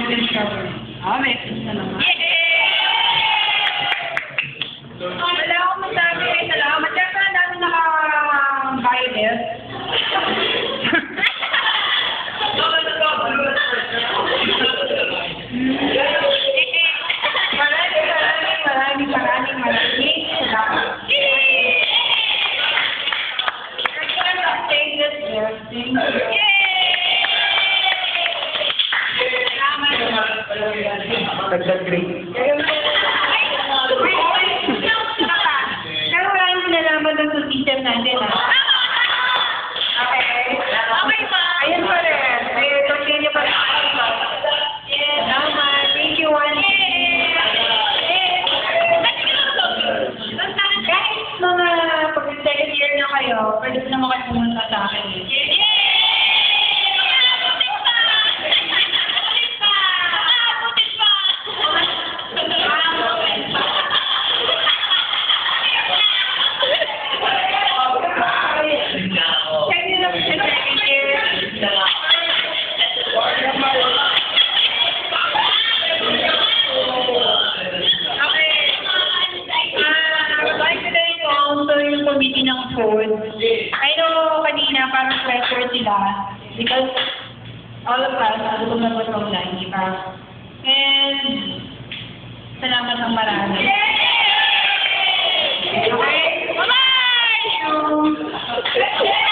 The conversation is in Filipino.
golden shower. May excuse na naman. Wala akong masabi. Salamat. Siyempre, ang dami naka-violet. Maraming salamat. Dagdag grade. Pero wala yung sinalaman ng sa system natin, ha? Okay. Okay pa. Ayan pa rin. Continue pa rin. Salamat. Thank you, Juan. Kahit mga pag-second year na kayo, pwede na naman kayo pumunta sa akin. Committee ng food. I know kanina parang pressure sila because all of us gutom na gutom na, di ba? And salamat ng marami. Okay? Bye-bye!